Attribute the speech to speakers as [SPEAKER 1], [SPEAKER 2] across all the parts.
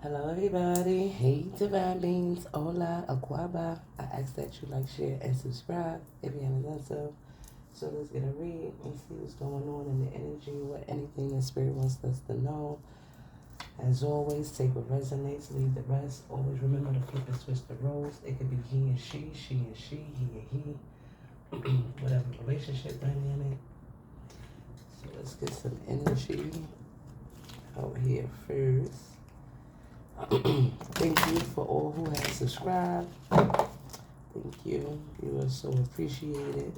[SPEAKER 1] Hello, everybody. Hey, Divine Beings. Hola, Aquaba. I ask that you like, share, and subscribe if you haven't done so. So let's get a read and see what's going on in the energy, what anything the Spirit wants us to know. As always, take what resonates, leave the rest. Always remember to flip and switch the roles. It could be he and she and she, he and he, whatever relationship dynamic. So let's get some energy out here first. Thank you for all who have subscribed. Thank you. You are so appreciated.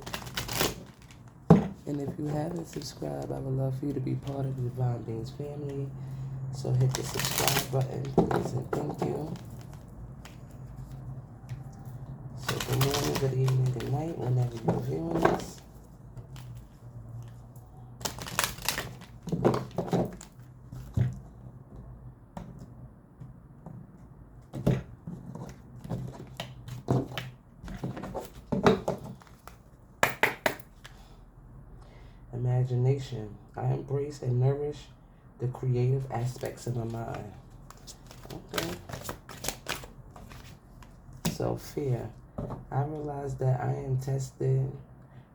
[SPEAKER 1] And if you haven't subscribed, I would love for you to be part of the Divine Beings family. So hit the subscribe button, please, and thank you. So good morning, good evening, good night, whenever you're viewing this. Imagination. I embrace and nourish the creative aspects of my mind. Okay. So fear. I realize that I am testing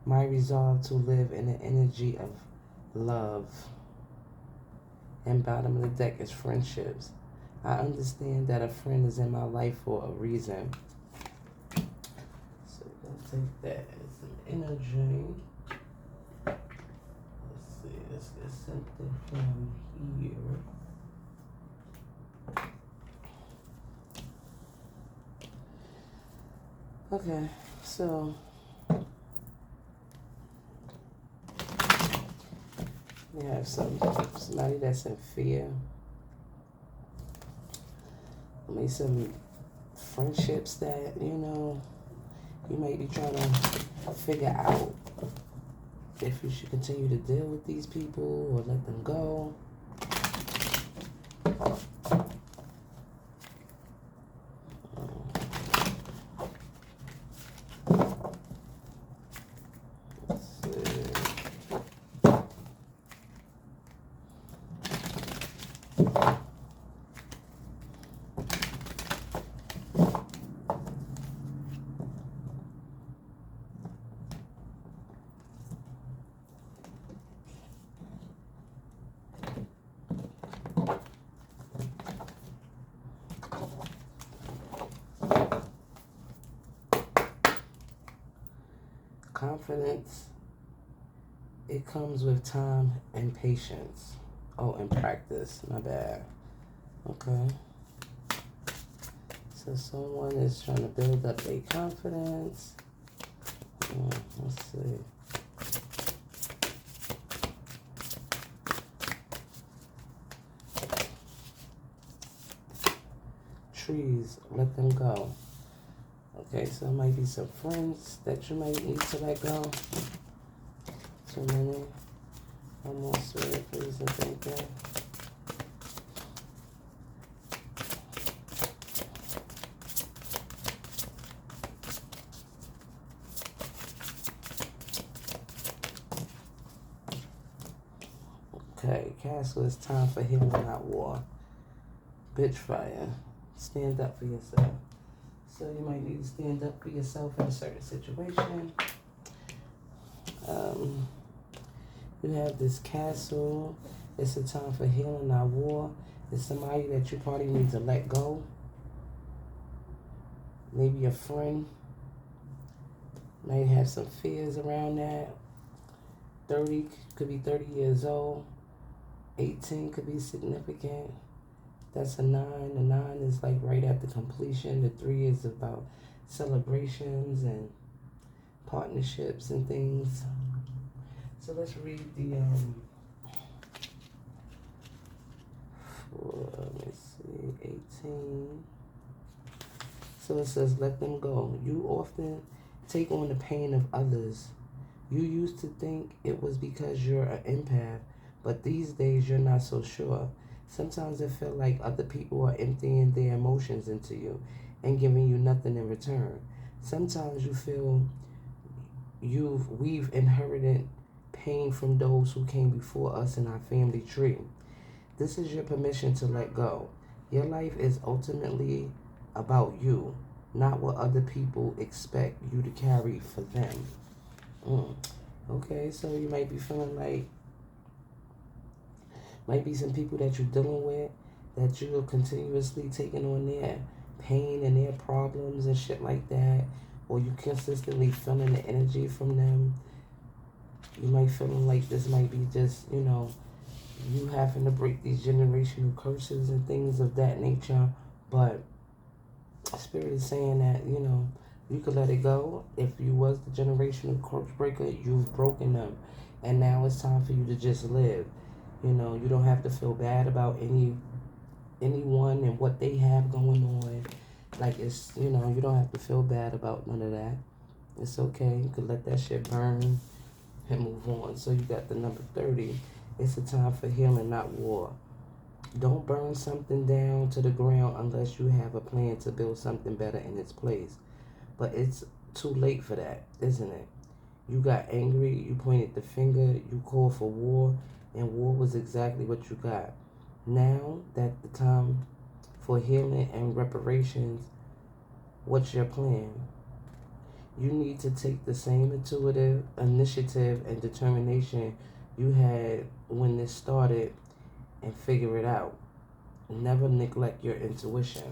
[SPEAKER 1] my resolve to live in an energy of love. And bottom of the deck is friendships. I understand that a friend is in my life for a reason. So we're going to take that as some energy. Let's get something from here. Okay, so we have somebody that's in fear. Maybe some friendships that, you might be trying to figure out if you should continue to deal with these people or let them go. Let's see. Confidence, it comes with time and patience. Oh, and practice, my bad. Okay. So someone is trying to build up their confidence. Let's see. Trees, let them go. Okay, so there might be some friends that you might need to let go. Too many. One more spirit, please, and thank you. Okay, Castle, it's time for healing, not war. Bitch fire. Stand up for yourself. So you might need to stand up for yourself in a certain situation. You have this Castle. It's a time for healing, not war. It's somebody that you probably need to let go. Maybe a friend. Might have some fears around that. 30 could be 30 years old. 18 could be significant. That's a 9. The 9 is like right after completion. The 3 is about celebrations and partnerships and things. So let's read the let me see, 18. So it says, let them go. You often take on the pain of others. You used to think it was because you're an empath, but these days you're not so sure. Sometimes it feels like other people are emptying their emotions into you and giving you nothing in return. Sometimes you feel we've inherited pain from those who came before us in our family tree. This is your permission to let go. Your life is ultimately about you, not what other people expect you to carry for them. Mm. Okay, so you might be feeling like, might be some people that you're dealing with that you're continuously taking on their pain and their problems and shit like that, or you consistently feeling the energy from them. You might feeling like this might be just, you having to break these generational curses and things of that nature, but Spirit is saying that, you could let it go. If you was the generational curse breaker, you've broken them. And now it's time for you to just live. You don't have to feel bad about anyone and what they have going on. Like, it's, you don't have to feel bad about none of that. It's okay. You could let that shit burn and move on. So you got the number 30. It's a time for healing, not war. Don't burn something down to the ground unless you have a plan to build something better in its place. But it's too late for that, isn't it? You got angry, you pointed the finger, you called for war, and war was exactly what you got. Now that the time for healing and reparations, what's your plan? You need to take the same intuitive initiative and determination you had when this started and figure it out. Never neglect your intuition.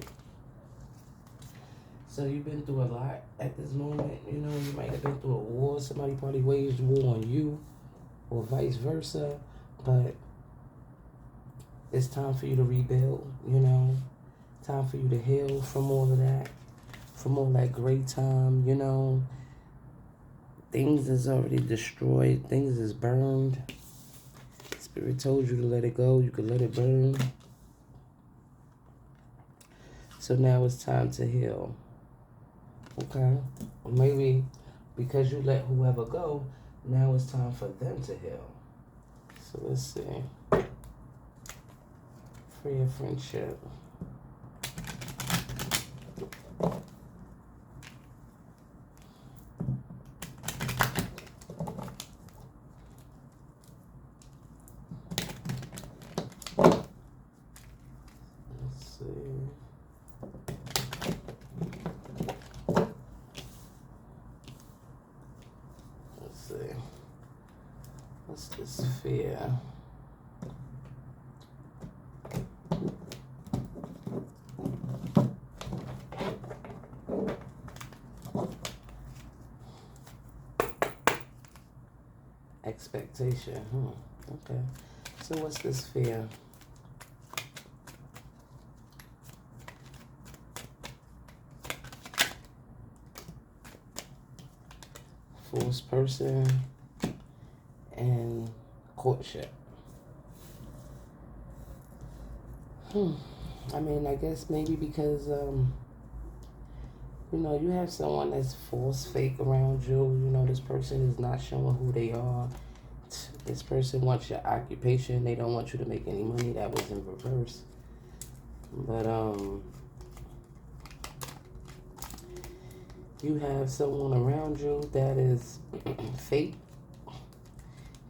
[SPEAKER 1] So you've been through a lot at this moment. You might have been through a war. Somebody probably waged war on you or vice versa. But it's time for you to rebuild, Time for you to heal from all of that. From all that great time, Things is already destroyed. Things is burned. Spirit told you to let it go. You could let it burn. So now it's time to heal. Okay? Maybe because you let whoever go, now it's time for them to heal. So let's see. For your friendship. What's this fear? Expectation. Okay. So what's this fear? Forced person and courtship. I mean, I guess maybe because you have someone that's false, fake around you. This person is not showing who they are. This person wants your occupation. They don't want you to make any money. That was in reverse. But you have someone around you that is fake.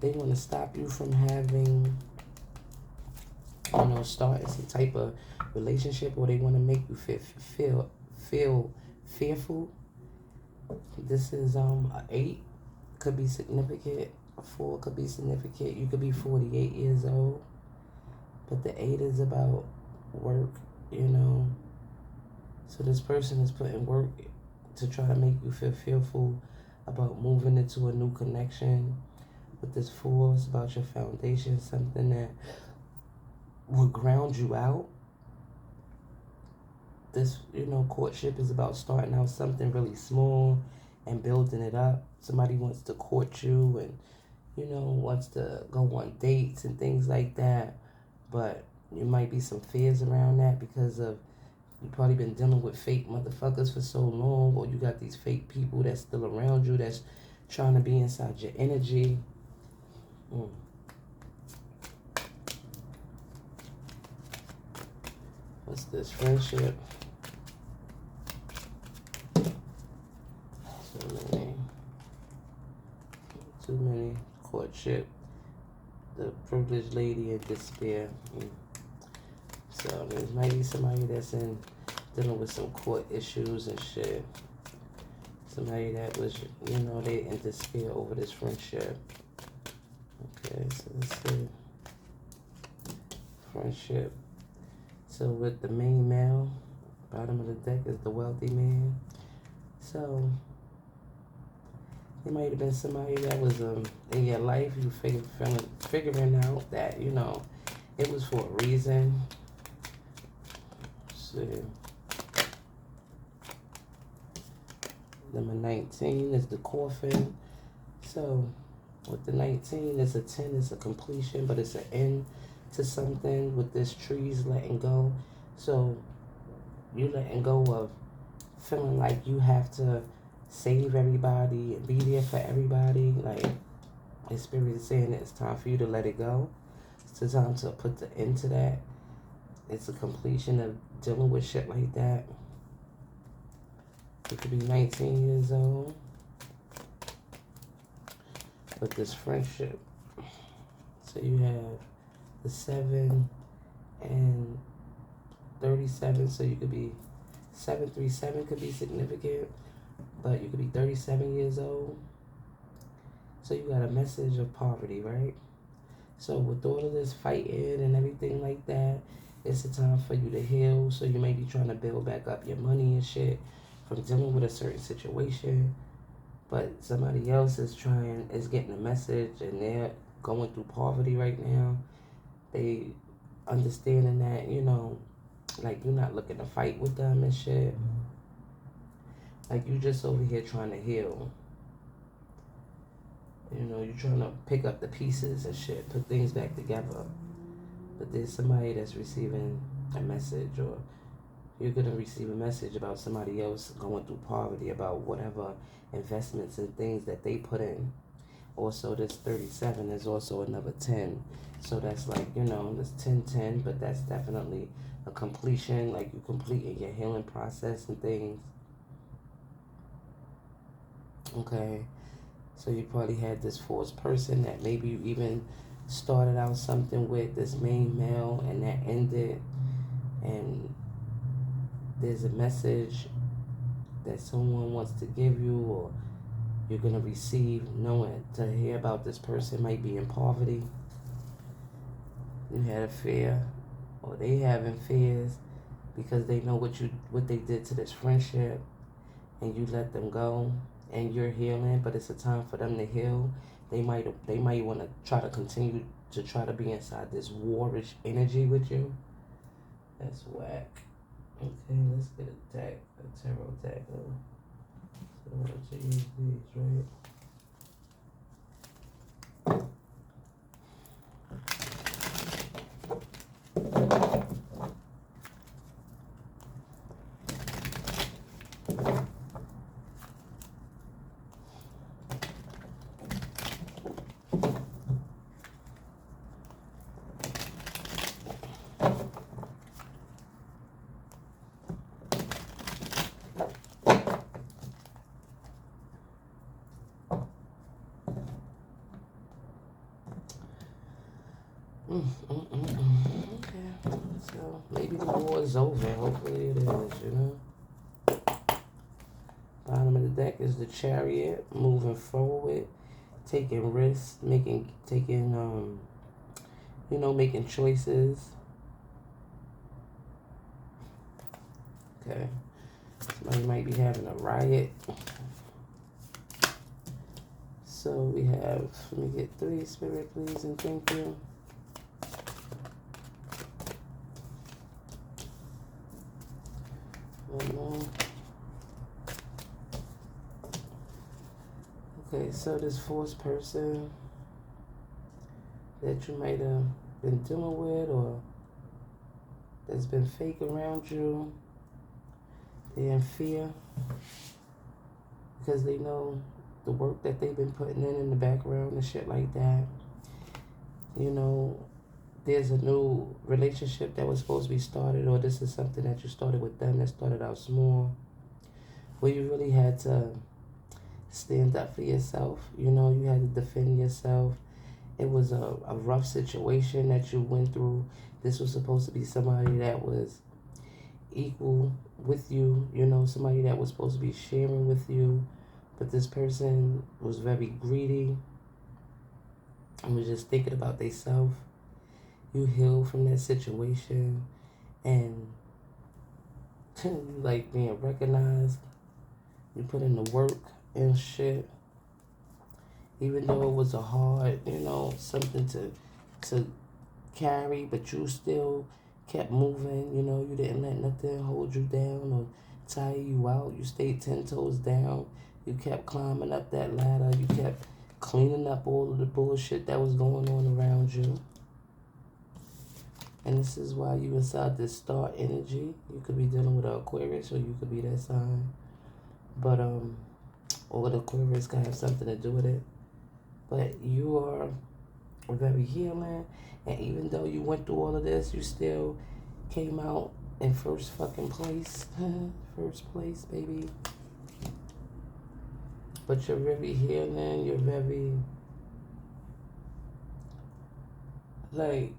[SPEAKER 1] They want to stop you from having, starting some type of relationship, or they want to make you feel fearful. This is a 8 could be significant. A 4 could be significant. You could be 48 years old, but the 8 is about work. So this person is putting work to try to make you feel fearful about moving into a new connection. With this 4, it's about your foundation, something that will ground you out. This, courtship is about starting out something really small and building it up. Somebody wants to court you and, wants to go on dates and things like that. But there might be some fears around that because of you've probably been dealing with fake motherfuckers for so long, or you got these fake people that's still around you that's trying to be inside your energy. What's this? Friendship. Too many. Courtship. The privileged lady in despair. So there might be somebody that's dealing with some court issues and shit. Somebody that was, they in despair over this friendship. Okay, so let's see. Friendship. So with the main male, bottom of the deck is the wealthy man. So it might have been somebody that was in your life. You figuring out that it was for a reason. Let's see. Number 19 is the coffin. So with the 19, it's a 10, it's a completion, but it's an end to something. With this trees letting go. So you letting go of feeling like you have to save everybody and be there for everybody. Like, the spirit is saying that it's time for you to let it go. It's time to put the end to that. It's a completion of dealing with shit like that. You could be 19 years old with this friendship. So you have the 7 and 37. So you could be 737 could be significant, but you could be 37 years old. So you got a message of poverty, right? So with all of this fighting and everything like that, it's a time for you to heal. So you may be trying to build back up your money and shit from dealing with a certain situation. But somebody else is getting a message, and they're going through poverty right now. They understanding that, like, you're not looking to fight with them and shit. Like, you just over here trying to heal. You're trying to pick up the pieces and shit, put things back together. But there's somebody that's receiving a message, or you're going to receive a message about somebody else going through poverty, about whatever investments and things that they put in. Also, this 37 is also another 10. So that's like, this 10-10, but that's definitely a completion, like you completing your healing process and things. Okay. So you probably had this forced person that maybe you even started out something with, this main male, and that ended. And there's a message that someone wants to give you, or you're going to receive, knowing to hear about this person might be in poverty. You had a fear, or they having fears because they know what they did to this friendship, and you let them go. And you're healing, but it's a time for them to heal. They might want to try to continue to try to be inside this warish energy with you. That's whack. Okay, let's get a tarot deck. So I'm going to use these, right? Okay, so maybe the war is over. Hopefully it is, Bottom of the deck is the Chariot, moving forward, taking risks, making choices. Okay, somebody might be having a riot. So we have, let me get 3, Spirit, please, and thank you. One more. Okay, so this forced person that you might have been dealing with, or that's been fake around you, they're in fear because they know the work that they've been putting in the background and shit like that. There's a new relationship that was supposed to be started, or this is something that you started with them that started out small, where you really had to stand up for yourself. You had to defend yourself. It was a rough situation that you went through This was supposed to be somebody that was equal with you, you know, somebody that was supposed to be sharing with you. But this person was very greedy and was just thinking about themselves. You heal from that situation and you like being recognized. You put in the work and shit. Even though it was a hard, you know, something to carry, but you still kept moving, you know, you didn't let nothing hold you down or tire you out. You stayed 10 toes down. You kept climbing up that ladder. You kept cleaning up all of the bullshit that was going on around you. And this is why you inside this star energy. You could be dealing with an Aquarius or you could be that sign. But, or the Aquarius can have something to do with it. But you are very healing. And even though you went through all of this, you still came out in first fucking place. First place, baby. But you're very healing. You're very, like,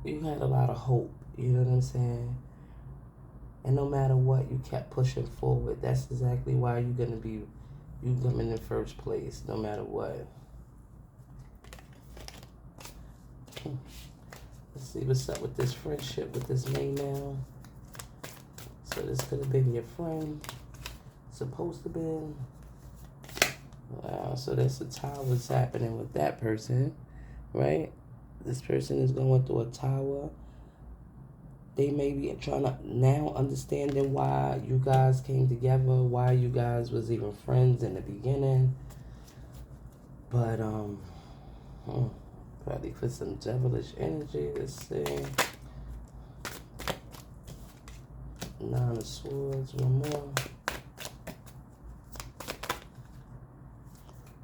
[SPEAKER 1] you had a lot of hope. You know what I'm saying? And no matter what, you kept pushing forward. That's exactly why you're going to be, you coming in first place, no matter what. Let's see what's up with this friendship with this May now. So this could have been your friend. Supposed to be. Wow, so that's a tower's happening with that person, right? This person is going through a tower. They may be trying to now understanding why you guys came together, why you guys was even friends in the beginning. But, probably for some devilish energy. Let's see. Nine of Swords, one more.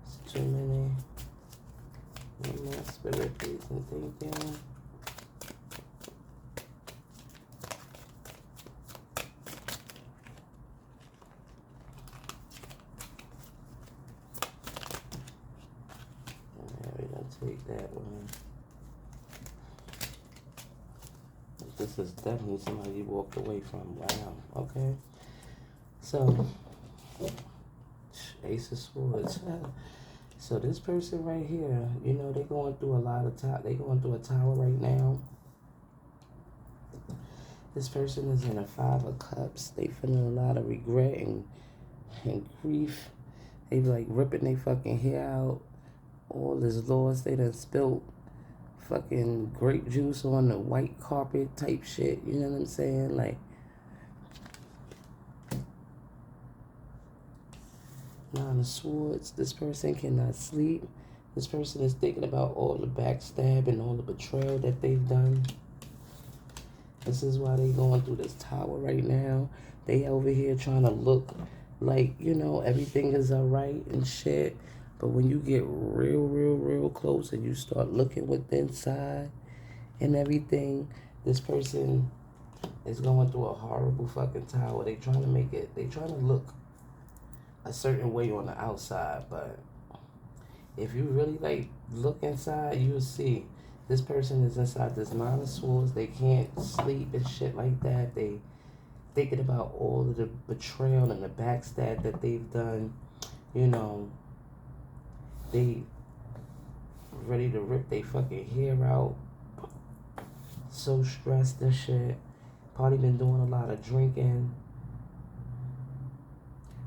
[SPEAKER 1] It's too many. One more. Spirit, please, and thank you. Take that one. This is definitely somebody you walked away from. Wow. Okay. So, Ace of Swords. So this person right here, you know, they're going through a lot of they going through a tower right now. This person is in a Five of Cups. They feeling a lot of regret and grief. They be like ripping their fucking hair out. All is lost. They done spilled fucking grape juice on the white carpet type shit. You know what I'm saying? Like, Nine of Swords. This person cannot sleep. This person is thinking about all the backstab and all the betrayal that they've done. This is why they going through this tower right now. They over here trying to look like, you know, everything is all right and shit. But when you get real close and you start looking with inside and everything, this person is going through a horrible fucking tower. They trying to make it, they trying to look a certain way on the outside. But if you really like look inside, you'll see this person is inside this Nine of Swords. They can't sleep and shit like that. They thinking about all of the betrayal and the backstab that they've done, you know. They ready to rip their fucking hair out. So stressed and shit. Probably been doing a lot of drinking.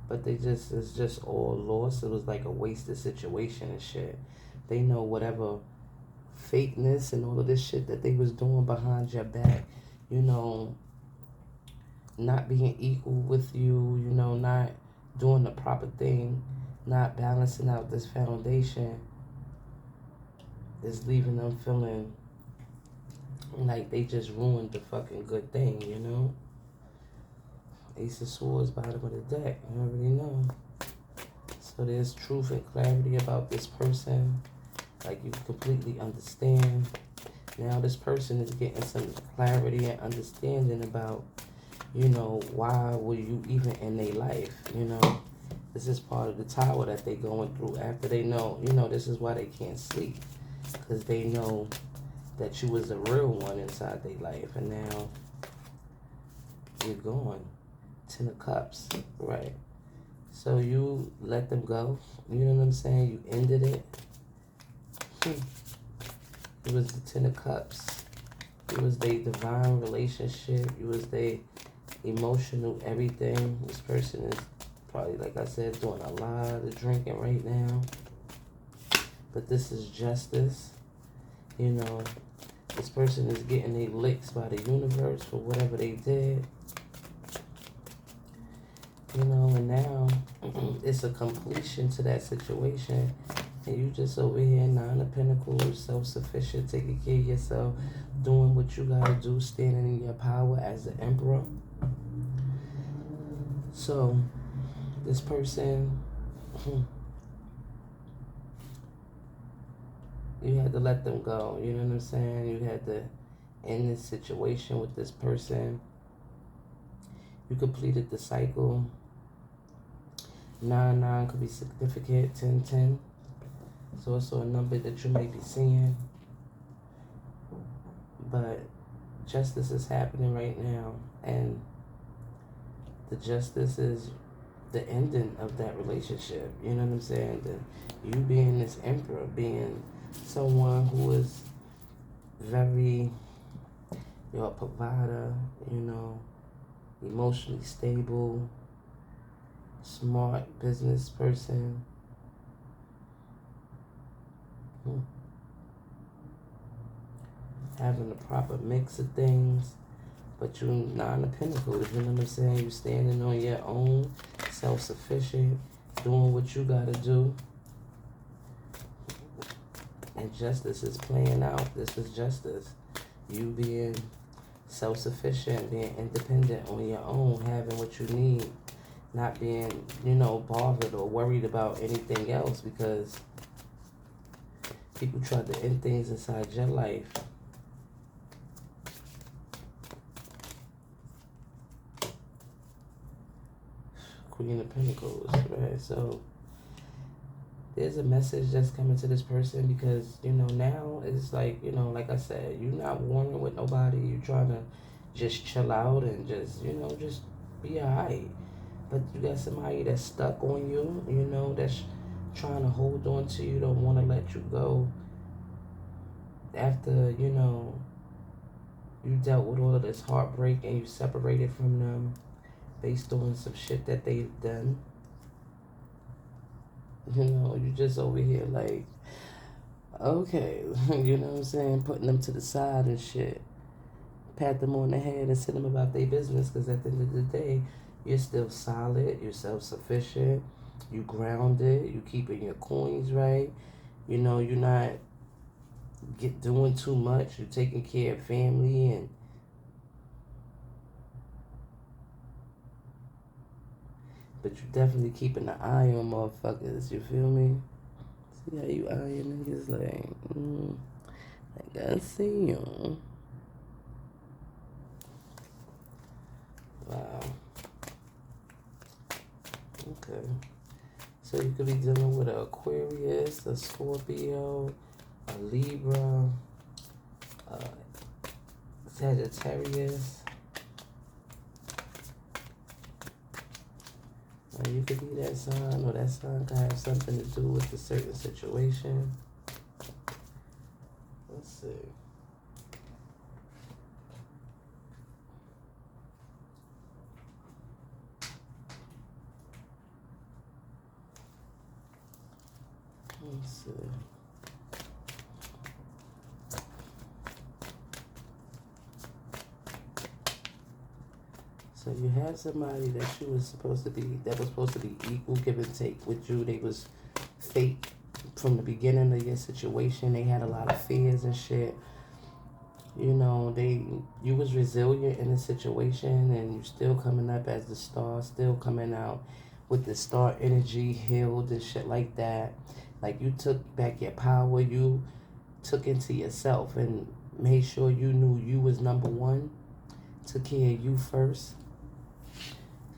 [SPEAKER 1] But they just, it's just all lost. It was like a wasted situation and shit. They know whatever fakeness and all of this shit that they was doing behind your back, you know, not being equal with you, you know, not doing the proper thing, not balancing out this foundation is leaving them feeling like they just ruined the fucking good thing, you know? Ace of Swords, bottom of the deck. You already know. So there's truth and clarity about this person. Like you completely understand. Now this person is getting some clarity and understanding about, you know, why were you even in their life, you know? This is part of the tower that they going through after they know, you know, this is why they can't sleep. Because they know that you was a real one inside their life, and now you're gone. 10 of Cups, right? So you let them go. You know what I'm saying? You ended it. It was the 10 of Cups. It was their divine relationship. It was their emotional everything. This person is probably, like I said, doing a lot of drinking right now. But this is justice. You know, this person is getting their licks by the universe for whatever they did. You know, and now it's a completion to that situation. And you just over here, 9 of Pentacles, self-sufficient, taking care of yourself, doing what you gotta do, standing in your power as the Emperor. So, this person, you had to let them go. You know what I'm saying? You had to end this situation with this person. You completed the cycle. 9-9 could be significant. 10-10. It's also a number that you may be seeing. But justice is happening right now. And the justice is the ending of that relationship. You know what I'm saying? You being this emperor, being someone who is very, you're a provider, you know, emotionally stable, smart business person. Having the proper mix of things. But you're 9 of Pentacles, you know what I'm saying? You're standing on your own, self-sufficient, doing what you gotta do. And justice is playing out. This is justice. You being self-sufficient, being independent on your own, having what you need. Not being, you know, bothered or worried about anything else because people try to end things inside your life. Queen of Pentacles, right? So there's a message that's coming to this person because, you know, now it's like, you know, like I said, you're not warring with nobody. You're trying to just chill out and just, you know, just be alright. But you got somebody that's stuck on you, you know, that's trying to hold on to you, don't want to let you go. After, you know, you dealt with all of this heartbreak and you separated from them based on some shit that they've done. You know, you just over here like, okay, you know what I'm saying? Putting them to the side and shit. Pat them on the head and send them about their business because at the end of the day, you're still solid, you're self-sufficient, you grounded, you keeping your coins right. You know, you're not doing too much. You're taking care of family and but you definitely keeping an eye on motherfuckers, you feel me? See how you eyeing niggas like, I see you. Wow. Okay. So you could be dealing with an Aquarius, a Scorpio, a Libra, a Sagittarius. Or you could be that sign, or that sign could have something to do with a certain situation. Let's see. Let's see. So you have somebody that was supposed to be equal, give and take with you. They was fake from the beginning of your situation. They had a lot of fears and shit. You know, you was resilient in the situation and you still coming up as the star, still coming out with the star energy, healed and shit like that. Like you took back your power, you took into yourself and made sure you knew you was number one, took care of you first.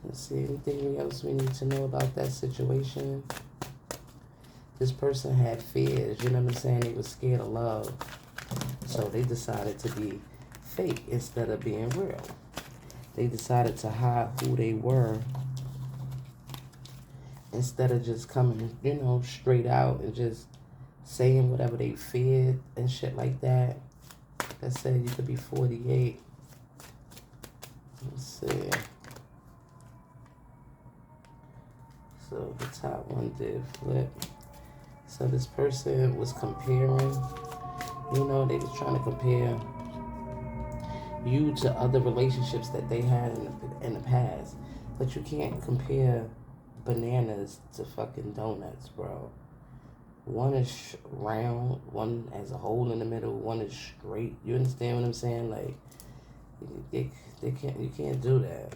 [SPEAKER 1] Let's see, anything else we need to know about that situation? This person had fears, you know what I'm saying? They was scared of love. So they decided to be fake instead of being real. They decided to hide who they were instead of just coming, straight out and just saying whatever they feared and shit like that. Let's say you could be 48. Let's see. So the top one did flip. So this person was comparing, they was trying to compare you to other relationships that they had in the past. But you can't compare bananas to fucking donuts, bro. One is round, one has a hole in the middle, one is straight. You understand what I'm saying? Like, you can't do that.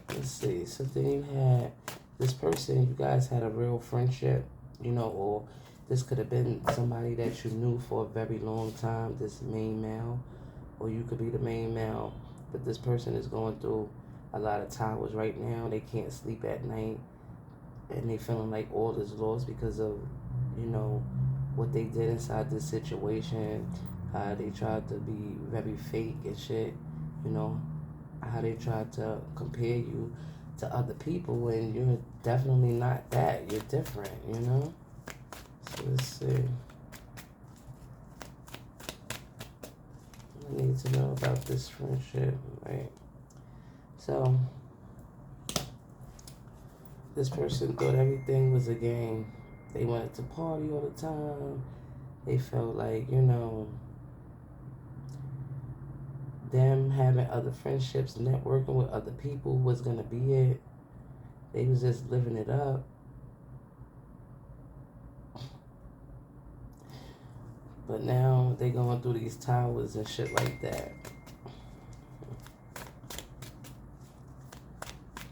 [SPEAKER 1] Let's see. So then you had this person, you guys had a real friendship, or this could have been somebody that you knew for a very long time, this main male, or you could be the main male, but this person is going through a lot of towers right now. They can't sleep at night, and they feeling like all is lost because of, what they did inside this situation, how they tried to be very fake and shit, how they tried to compare you to other people, and you're definitely not that. You're different, So let's see. I need to know about this friendship, right? So this person thought everything was a game. They wanted to party all the time. They felt like, them having other friendships, networking with other people was going to be it. They was just living it up. But now they going through these towers and shit like that.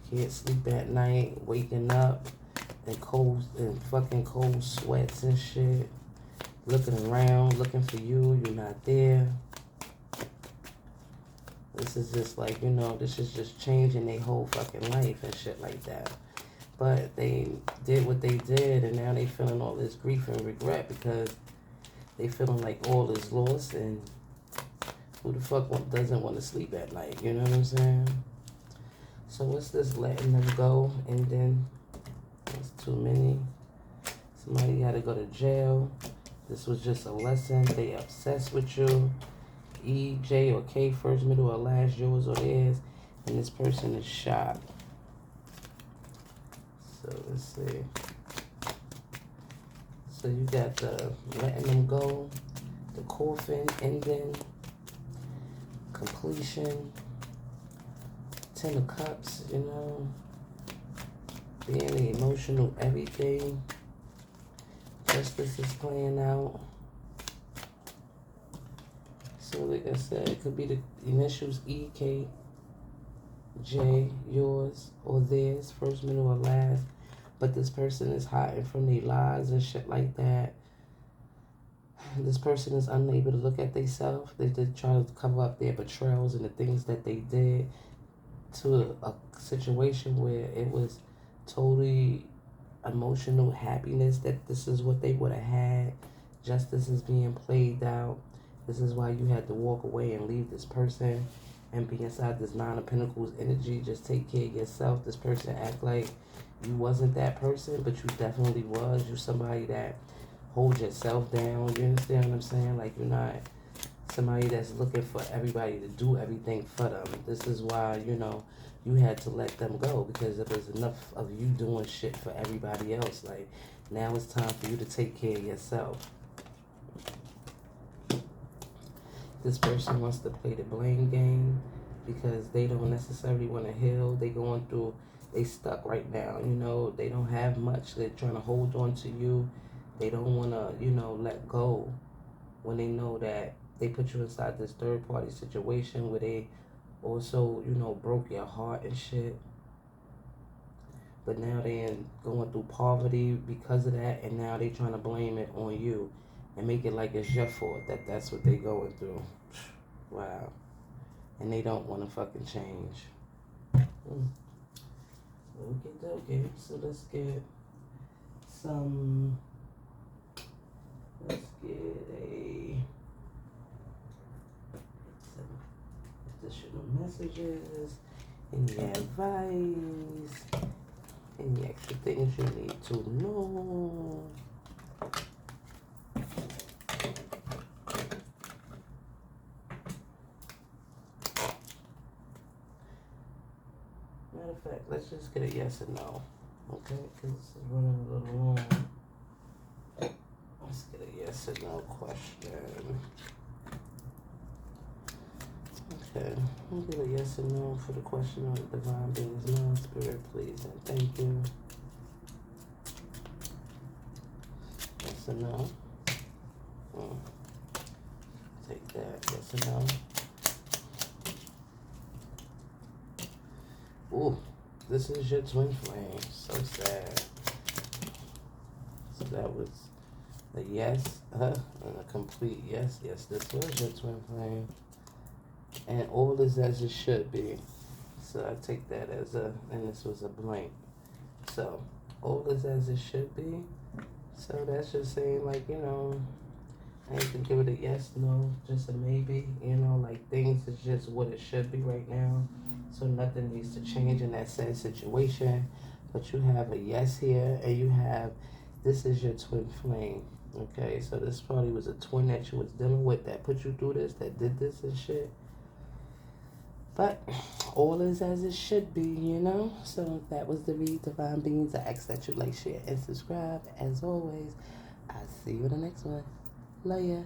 [SPEAKER 1] Can't sleep at night, waking up in fucking cold sweats and shit. Looking around, looking for you, you're not there. This is just like, this is just changing their whole fucking life and shit like that. But they did what they did, and now they feeling all this grief and regret because they feeling like all is lost, and who the fuck doesn't want to sleep at night, you know what I'm saying? So what's this letting them go, and then that's too many. Somebody had to go to jail. This was just a lesson. They obsessed with you. E, J, or K, first, middle, or last, yours or theirs, and this person is shot. So let's see. So you got the letting them go, the coffin, ending, completion, 10 of cups, being the emotional everything. Justice is playing out. So like I said, it could be the initials E, K, J, yours or theirs, first, middle, or last. But this person is hiding from their lies and shit like that. This person is unable to look at themselves. They try to cover up their betrayals and the things that they did to a situation where it was totally emotional happiness, that this is what they would have had. Justice is being played out. This is why you had to walk away and leave this person and be inside this Nine of Pentacles energy. Just take care of yourself. This person act like you wasn't that person, but you definitely was. You somebody that holds yourself down. You understand what I'm saying? Like, you're not somebody that's looking for everybody to do everything for them. This is why, you had to let them go, because there was enough of you doing shit for everybody else. Like, now it's time for you to take care of yourself. This person wants to play the blame game because they don't necessarily want to heal. They stuck right now, they don't have much. They're trying to hold on to you. They don't want to, let go when they know that they put you inside this third party situation where they also, broke your heart and shit. But now they're going through poverty because of that, and now they're trying to blame it on you and make it like it's your fault that's what they're going through. Wow. And they don't want to fucking change. Okay. So let's get some. Let's get some additional messages, any advice, any extra things you need to know. Matter of fact, let's just get a yes and no, okay? Because it's running a little long. Let's get a yes and no question. Okay, we'll give a yes and no for the question on the divine beings. No, spirit, please, and thank you. Yes and no. Take that, yes and no. Ooh, this is your twin flame. So sad. So that was a yes, and a complete yes. Yes, this was your twin flame. And all is as it should be. So I take that as and this was a blank. So all is as it should be. So that's just saying, like, you know, I ain't gonna give it a yes, no, just a maybe. You know, like, things is just what it should be right now. So nothing needs to change in that said situation. But you have a yes here, and you have, this is your twin flame. Okay, so this probably was a twin that you was dealing with that put you through this, that did this and shit. But all is as it should be, you know? So that was the read, divine beings. I ask that you like, share, and subscribe. As always, I'll see you in the next one. Love ya.